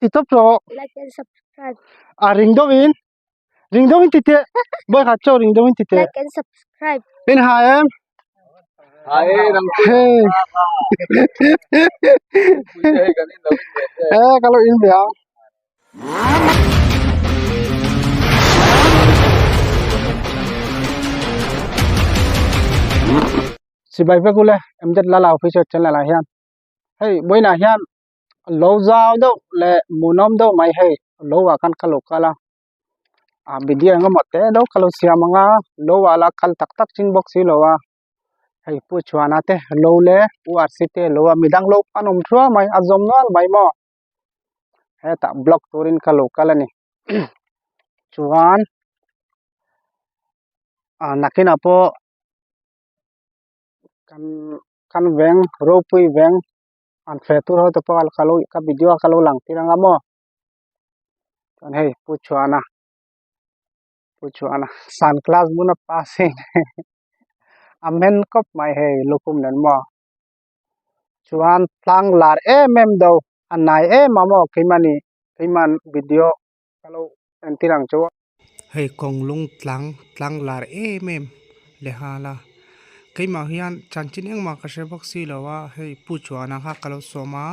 ti top ro like and subscribe. Ring do in ti te boy kha cho ring do in ti te Like and subscribe. in ha em Hai nang hey punya kan ini lawin deh. kalau in bia si bai pe kule em jet la la official channel la hian hey boy na hian lo zau do le munom do mai hey lo wa kan kalo kala a video nga mate do kalo siamanga lo wala kal tak tak chin box si lo wa hey pu chwana te lo le urc te lo wa midang lo panom thua mai azom non mai mo he ta block turin kalo kala ni chuan nakina po kan kan veng ro pui veng an fe tur ho to pal kalo ka video kalo lang tiranga mo kan hey pu chwana sun class muna passing amen kop mai hey lukum nan mo chuan tlang lar em do anai mamo keiman video kalo entirang chu hey konglung tlang lar em le hala keima hian chanchin engma ka she boxi lawa hey puchwana ha kalo soma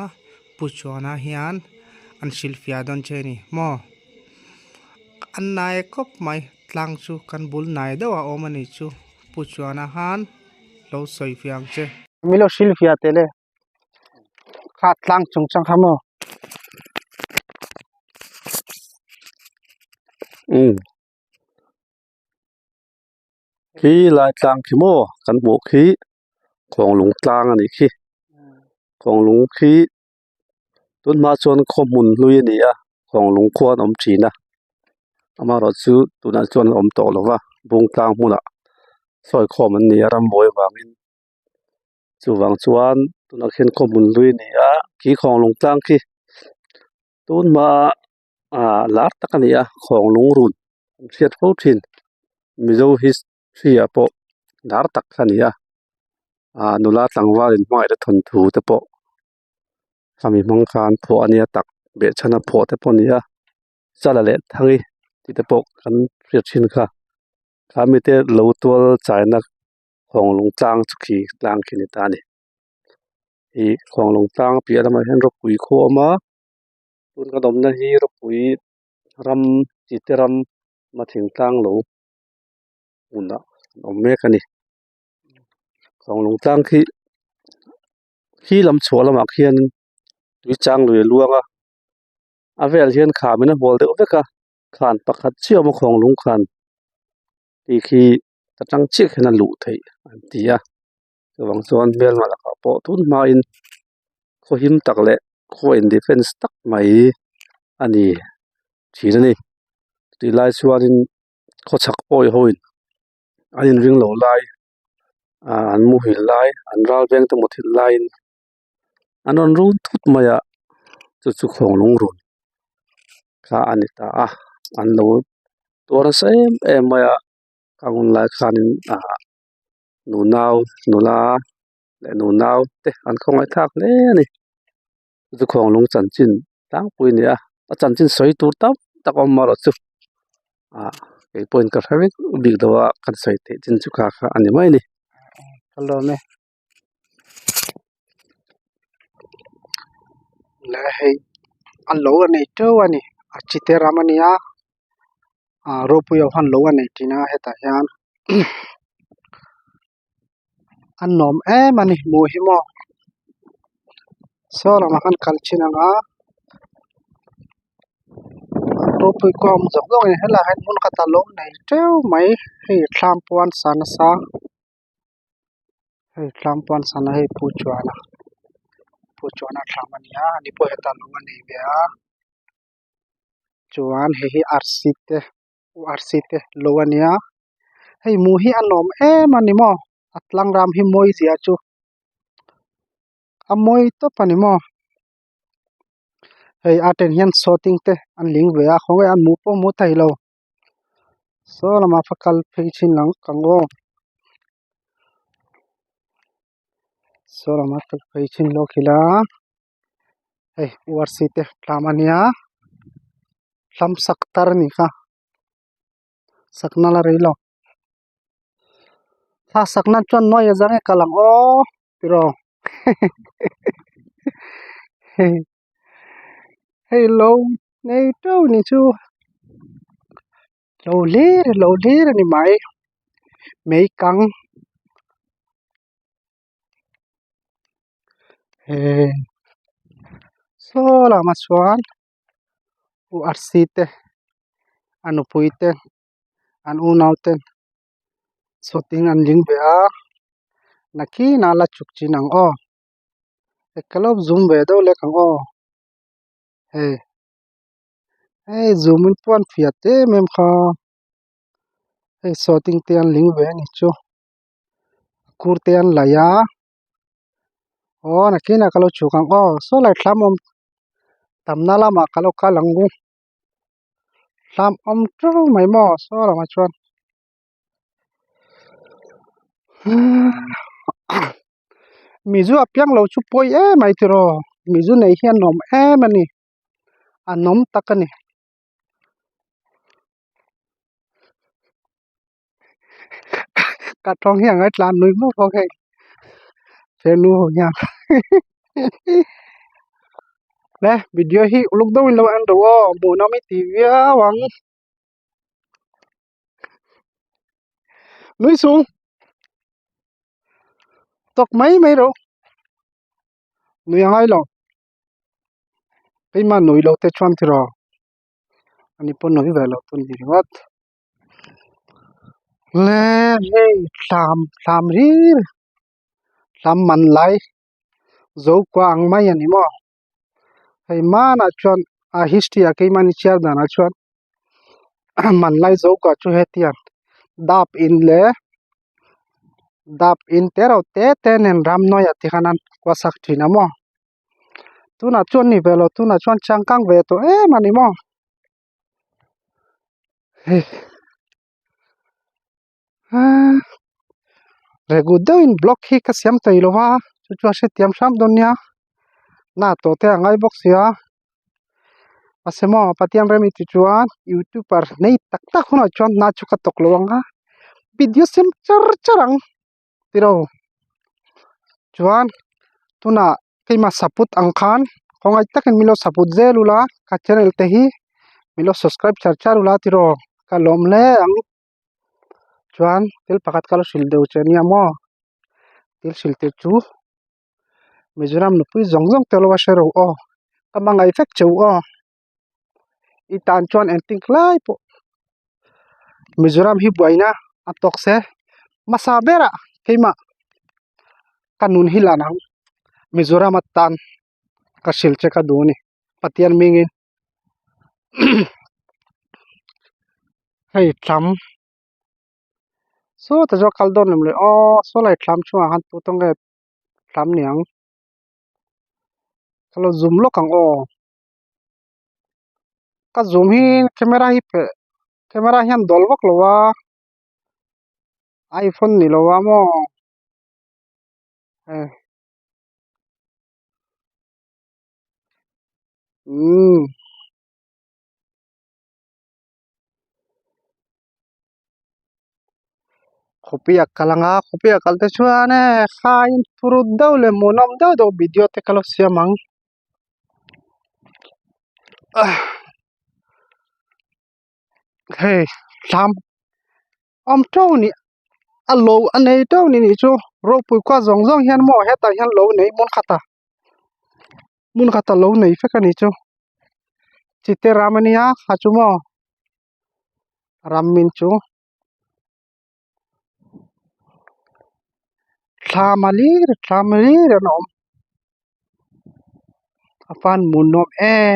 puchwana hian an silfia don cheni mo annai kop mai tlang chu kan bul nai do a omani chu puchwana han lo soi fiang che milo silfia tele kha tlang chung chang khamo khi lại tlang khi mô kan bộ khi khong lung tlang ani khi khong lung khi tun ma chuan khomun lui ni a khong lung khuan om china ama ro chu tuna chuan om to lova bung tlang hmuna soi khom an ni a ram boi wangin chu wang chuan tuna khen khomun lui ni a khi khong lung tlang khi tun ma lar tak ani a khong lung run riat fo thin mizo history a po lar tak ani a nula tlangwarin hmai da thon thu te po kami mang khan pho ania tak be chana pho te po nia chala le thangi ti te po kan riat chin kha kami te lo tol chaina khong lung tlang chukhi tlang khini ta ni hi khong lung tlang pi ala ma hen ro pui kho ma tun ka dom na hi ro pui ram chi te ram ma thing tlang lo una om me ka ni khong lung tlang khi lam chhuala ma khian tui chang lui luanga avel hian kha mina bol de veka khan pakhat chiaw ma khong lung khan ti khi ta tang chi khena lu thei an tia wang chuan bel ma la ka po tun ma in kho him tak le kho in defense tak mai ani thina ni ti lai chuan in kho chak poi hoin anin ring lo lai an mu hil lai an ral veng te mo thil lai anon run thut maya chu khong lung run kha anita an lo tora sem maya kangun lai khanin nu nau nu la le nu nau te an khong ai thak le ni chu khong lung chan chin tang pui ni a chan chin soi tur tam tak om ma ro chu ke point ka thavik big dawa kan soi te chin chu kha ani mai ni hello me la hey an lo ani to ani achite ramania ropu yo han lo ani tina heta hian an nom mani mu hi mo so lama kan kalchina nga ropu ko am jok dong ni hela han mun kata lo nei teu mai hi thlam puan sana sa hi thlam puan sana hi pu chuana thlamania ni po heta lo ani bia chuan hi rc te lo ania hei mu hi anom mani mo atlang ram hi moi zia chu amoi to pani mo hei aten hian sorting te an ling ve a khonge an mu po mu thai lo so lama fakal phei chin lang kango so lama phei chin lo khila hey URC te tlamania tlam saktar ni kha sakna la reilo tha sakna chon noi azang e kalang o tiro hey hey nei to ni chu lo lir ni mai mei kang hey so la ma chuan URC te anu pui te an u nau te so ting an ling be a naki na la chuk chi nang o ekalop zoom ve do le kang o hey hey zoom in puan fiat te mem kha hey so ting te an ling ve ni chu kur te an la ya o naki na kalo chu kang o so lai thlam om tam na la ma kalo ka lang bu thlam om tro mai mo so la ma chuan mizu apyang lo chu poi e mai tiro mizu nei hian nom e mani anom takani ka thong hiang ai tlan nui mo pho ke fe nu ho nya le video hi uluk do in lo an do mo na mi ti via wang nui su tok mai ro nui ang ai lo pe ma nui lo te chuan tiro ani pon nui ve lo tun di wat le hey tham ri tham man lai zo kwa ang mai ani mo hey ma na chuan a history a ke mani char da na chuan man lai zo ka chu hetian dap in tero te nen ram no ya ti hanan kwa sak thina mo tuna chon ni velo tuna chon changkang ve to e mani mo regu do in block hi ka siam tai lo wa chu chu se tiam sam don nya na to te angai box ya asemo patiam remi ti chuan youtuber nei tak tak huna chon na chu ka tok lo anga video sim charang tiro chuan tuna keima saput angkhan kongai takin milo saput zelula ka channel te hi milo subscribe charula tiro kalom le ang chuan tel pakat kalo sil deu chenia mo til sil te chu mizoram nu pui zongjong telo wa shero o kamanga effect cheu o itan chuan enting klai po mizoram hi buaina atok se masabera keima kanun hilanang mizoram atan ka silche ka duni patian mingin hey thlam so ta jo kaldon lemle o so lai thlam chu han tu tong ge thlam niang kalo zoom lo kang o ka zoom hi camera hian dol bak lo wa iPhone ni lo wa mo eh khopia kalanga khopia kalte chuane khain turut dawle monom daw do video te kalo siamang hey thlam om to ni alo anei to ni chu ro pui kwa zong hian mo heta hian lo nei mun khata lo nei fe ka ni chu chite ramania kha chu mo ramin chu thlamali nom afan munom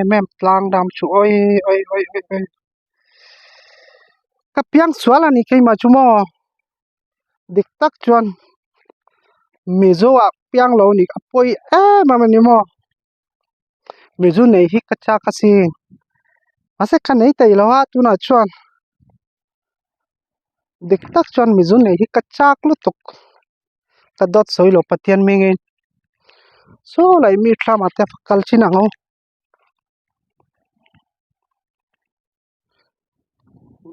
mem tlang dam chu oi kapiang swala ni keima chu mo dik tak chuan mizo a piang lo ni apoi mama ni mo mizu nei hi kacha kasi ase kha nei tai lo ha tuna chuan dik tak chuan mizu nei hi kachak lu tuk ka dot soilo patian mingin so lai mi thlama te fakal chinango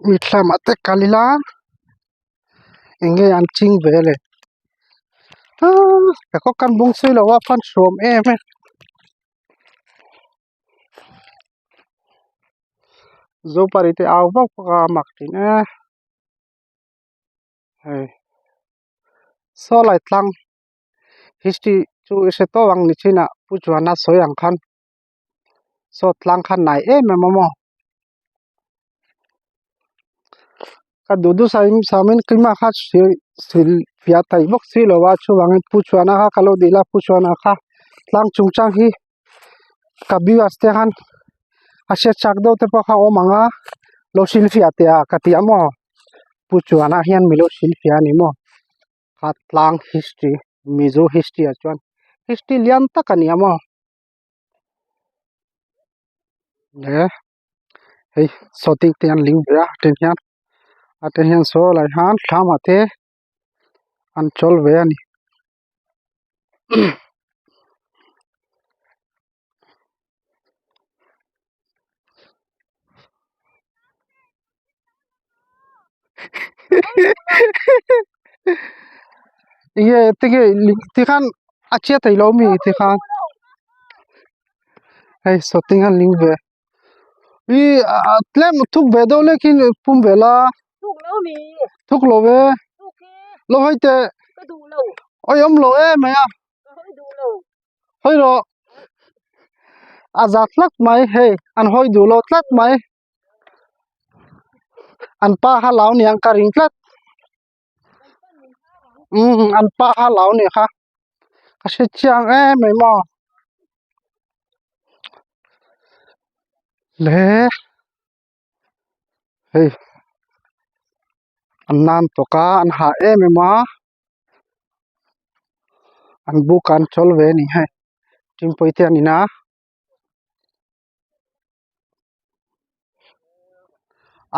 mitla mate kalila enge an ching vele ko kan bung sei lo wa phan som em zo parite aw ba ka maktin hey so lai tlang history chu se to wang ni china pu chuana soyang khan so tlang khan nai momo ka dudu samin klima kha sil pia tai bok si lo wa chu wang pu chuana kha kalo dila pu chuana kha tlang chungchang hi ka bi aste khan ase chak do te pa kha o manga lo sil fia te a ka ti amo pu chuana hian milo sil fia ni mo kha tlang history mizo history a chuan history lian takani amo le hey sotik te an ling bra ten hian aten hian so lai han thama te an chol ve ani ye tege ti khan achia tai lo mi ti khan hey soting an ling ve i tlem thuk ve do lekin pum vela Thuốc lâu nì. thuk lo ve Thuốc kia. lo hoi te Cái đủ lâu. oi om lo maya Hơi đủ lâu. hoi lo azat lak mai hey an hoi du lo tlat mai an pa ha law ni ang ka ring tlat an pa ha law ni kha ka se chiang mai mo le hey an nan to ka an ha ma an bu kan chol ve ni hai tim poite ani na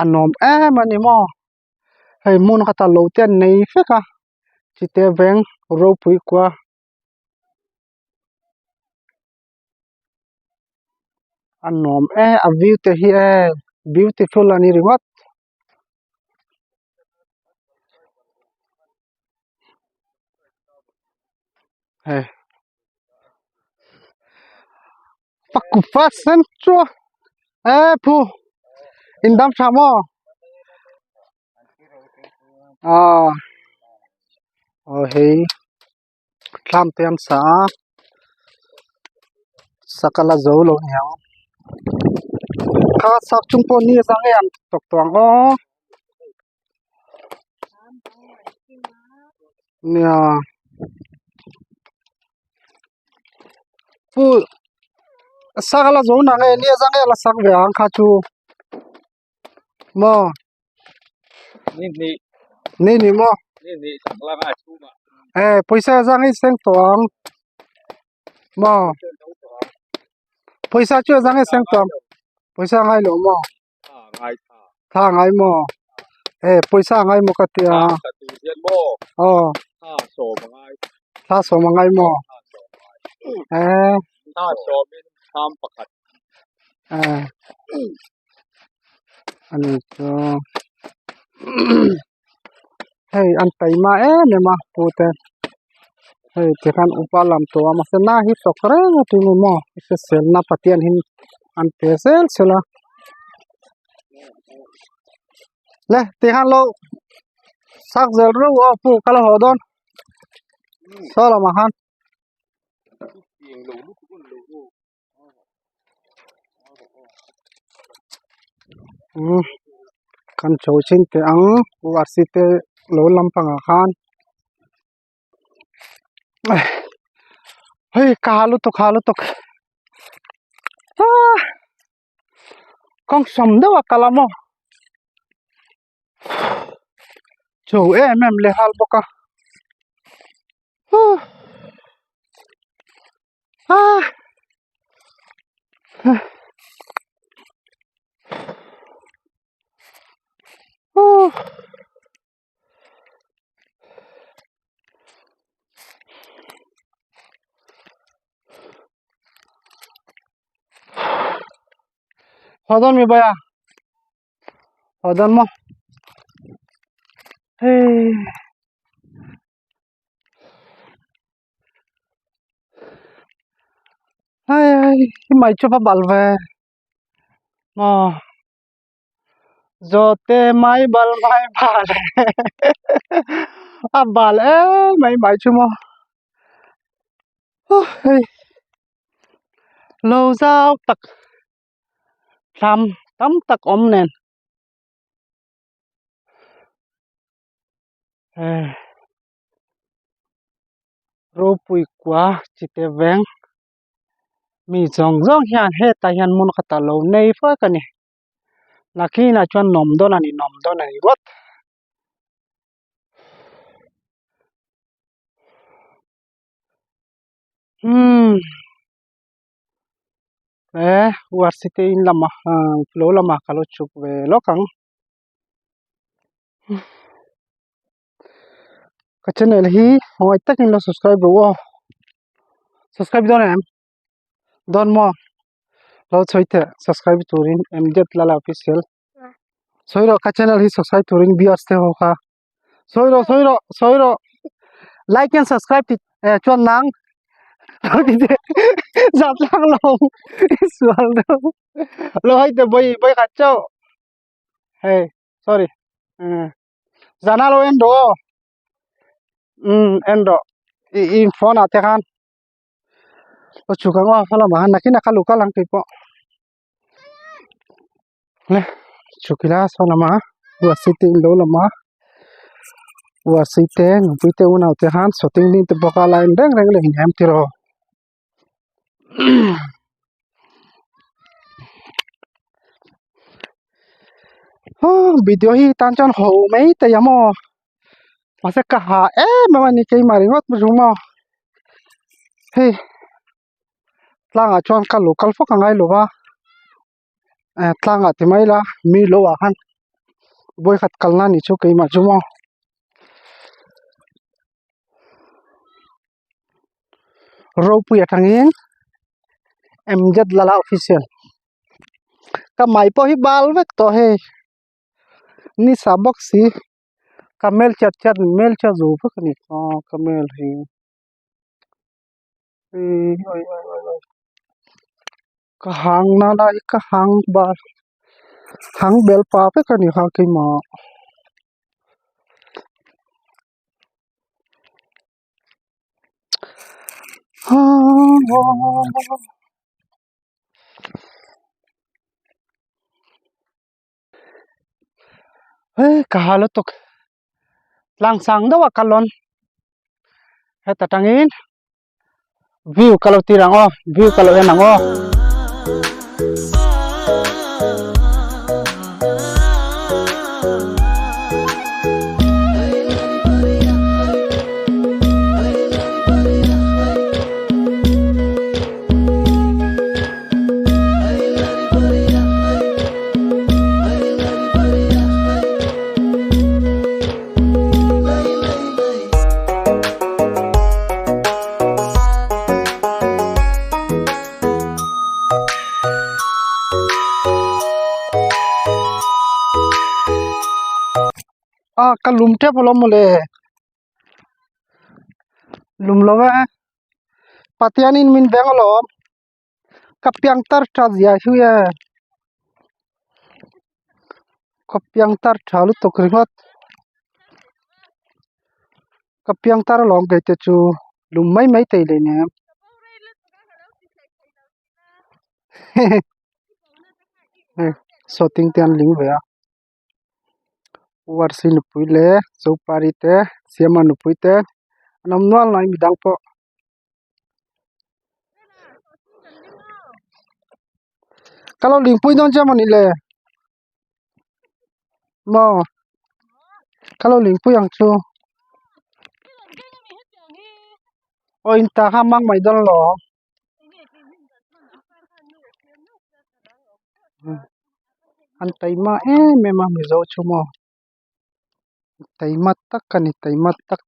anom mani mo hey mun kata lo ten nei fe ka chite veng ro pui kwa anom a view te hi beautiful ani riwat hey pakupa sentro phu indam samo hey thlam te an sa sakala zo lo nyang kha sak chung po ni sang an tok tong nya pu sakala zo na nge ni sang la sak ve ang kha chu mo Ni ni mo sakla nga chuma. paisa sang i seng tong mo paisa chu sang i seng tong paisa ngai lo mo Ngai tha ngai mo paisa ngai mo ka tia ka tu yen mo. So ngai. tha so ma ngai mo So min tham pakhat. ani cho hey an tai ma ne ma pute hey te kan upalam to ma se na hi sokre ti ni mo se sel na patian hin an pesel sela le te han lo sak zel ro pu kala hodon sala ma han Ing lo lu kun lo. kan chochin te ang warsi te lo lampang a khan hey kalu to kong som de wa kalamo cho em le hal boka hodon mi baya Odan mo. Hey. Hey, mai chupa balve. Mo. Zote mai bal mai bal. À bal mai mai chumo. Hey. Lâu giao tắc tham tắm tắc om nen. Ro pui quá chỉ te veng mi zong zong hian he ta hian mun khata lo nei fa ka ni na khi na chuan nom don ani got hmm war city in lama lo lama kalo chuk ve lokang ka channel hi hoi takin lo subscribe ro subscribe don em don mo lo choite subscribe turin mz lala official soiro ka channel hi subscribe turin viewers te ho kha soiro like and subscribe ti chuan nang giọt lăng lòng xuống đâu lôi từ bơi khát châu hey sorry zana lo endo endo in phone ate kan lo chuka ngo phala ma nakina kalu kalang tipo le chukila sona ma wa siti lo lama wa site ngpuite una ate han soting ni te boka line reng reng le hem tiro video hi tan chan ho mấy te yamo mà sẽ cả hà mà ni cây mà ringot mà rung mà hey tlang à chọn cả local phúc ngay lo wa tlang à thì mấy là mi lo à han boy khát kalna ni chu cây mà rung mà ro pu ya thang in mz lala official ka mai po hi bal vek to hey ni sabak si kamel chat chat mel cha zu phuk ni kamel hi oi ka hang na la ka hang ba hang bel pa pe ka ni ha kai ma ka halo tok lang sang dawa kalon heta tangin view kalau tirango view kalau enango kalum te polom mole lum lowe patianin min bengalo kapyang tar tra zia huya kapyang tar thalu tokringot kapyang tar long ge te chu lum mai te le ne shooting tian ling ve warsi nu puile chopari te siama nu puite nam nual nai midang po kalau ling pui don chama ni le mo kalau ling pui ang chu o in ta ha mang mai don lo an tai ma me ma mi zo chu mo tai mat tak kan tai mat tak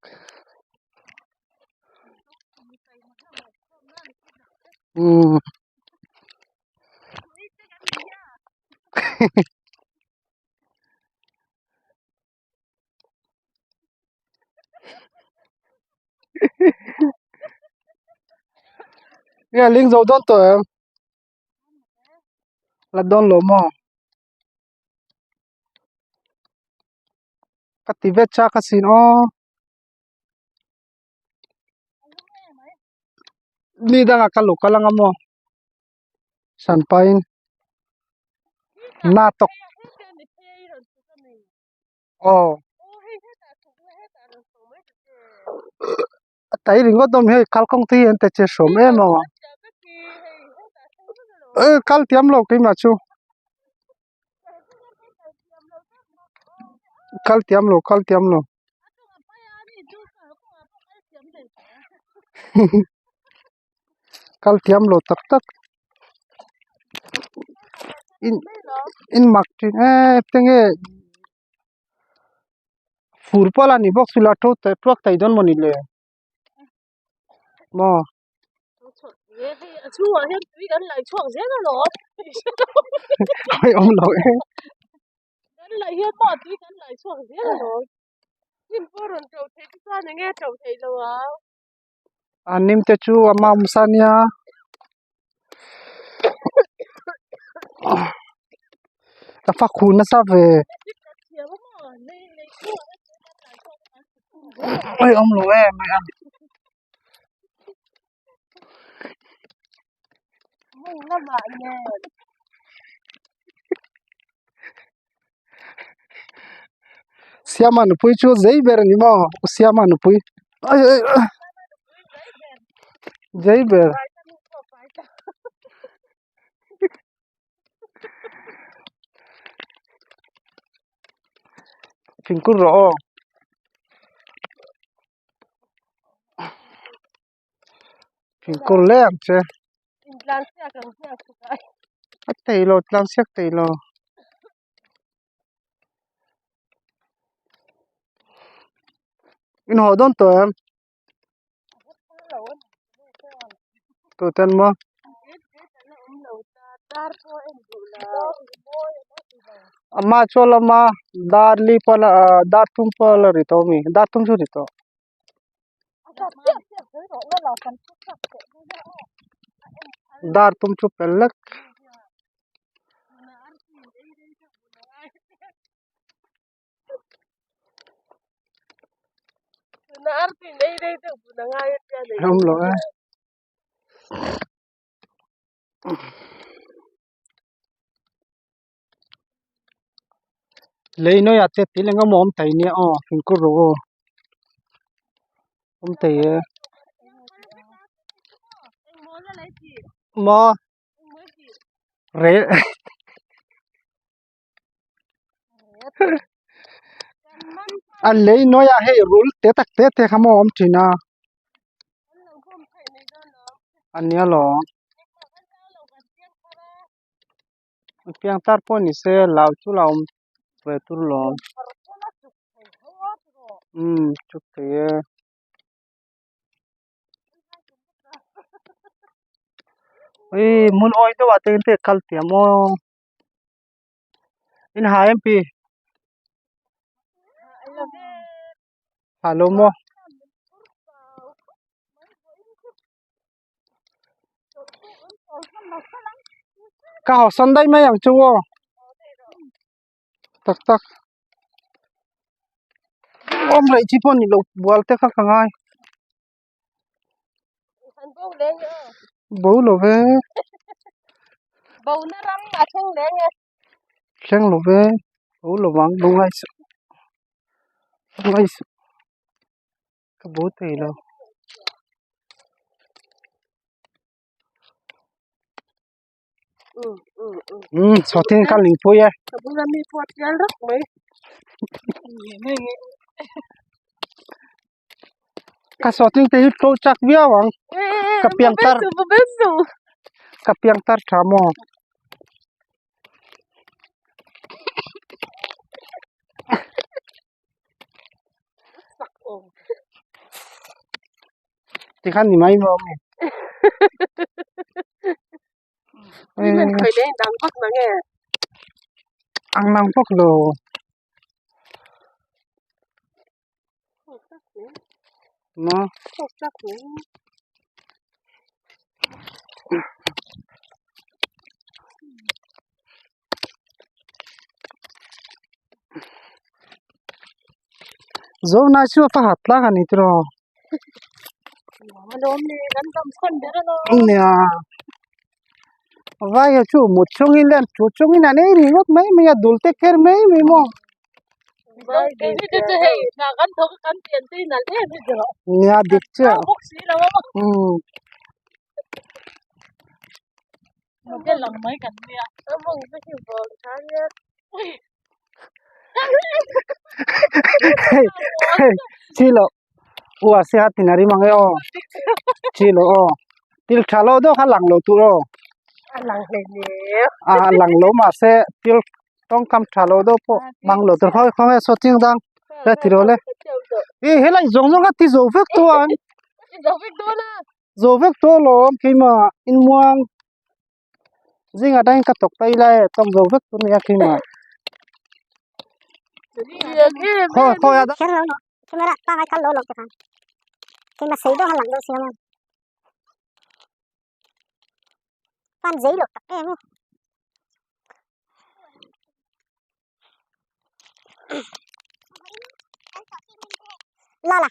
nghe linh dầu đón tuổi em là đón lỗ mò cái tí vết cha cái xin ô đi đang cái lục cái lăng mò sản pain na tok ô tại ring có đom hay khal công ty anh ta chơi sớm em mà khal tiêm lâu cái mà chú khal tiêm lâu khal tiêm lâu tak tak in mặc trên tiếng nghe phur pala ni box la thot truck tai don moni le mo chú ở hiện tuy gần lại chuộng dễ rồi ai ông lo gần lại hiện bỏ tuy gần lại chuộng dễ rồi nhìn vô rồi trầu thấy cái sao này nghe trầu thấy rồi anim te chu ama musania ta fa khun na sa ve ai ông lo mày ăn mùng nó bạn nha siama no pui chu zai ber ni mo siama no pui ai zai ber phingkur ro phingkur le am che làm sao cần sao phải atei lo tlang siak tei lo in ho don to em to ten mo amma chola ma darli pala dar tum pala rito mi dar tum chu rito dar tum chu pelak nó ăn thì đây được nó ngay trên này không lo lấy nó ya te ti lenga mom tai ni phingkur ro om tai anh muốn ra lấy gì mo anh muốn gì re an lấy nó ya hey rule te tak te khamo om thina an ya lo piang tar po ni se lau chu lau ve tur lo chuk te oi mun oi to wa te kal ti mo in ha mp hello mo ka ho san dai mai yang chu tak tak om lai chi pon ni lo bual te kha kangai thành bông lên nhá bo lo ve bầu nó rắm mà không lên nhá khleng lo ve bo lo wang bo ngai ka bo te lo so tin ka ling phu ye bông ra mi phật ra rất mấy ka so tin te to chak bia wang ka piang tar besu ka piang tar tha mo ti khan ni mai mo mình phải lên đằng bắc mà nghe ang nang pok lo no không chắc nữa zo na chu pa hat la kan itro mà đốm đi gắn tâm phân thế đó nya vai chu mu chung in len chu chung in ane ri wat mai me dul te ker mai me mo vậy cái gì hay là gắn thôi gắn tiền thì là thế bây giờ nya dik che bốc xí là mà cái lòng mấy cảnh nha nó mừng cái kiểu vợ tháng nhất chilo wa se hat tinari mangai o chilo o til thalo do khalang lo tu ro lòng này nhé lang lo ma se til tong kam thalo do po mang lo tu khoi khoi so ting dang ra ti ro le e helai zong zong ti zo vek to an đâu biết đâu nè zo vek to lo ki ma in muang zinga dang ka tok tai lai tong zo vek tu ya ki ma khoi khoi ada Hello, camera, pa kai kallo lok kan. Kay masay do halang do siya mo. Pan jay lok tak mo. Lala.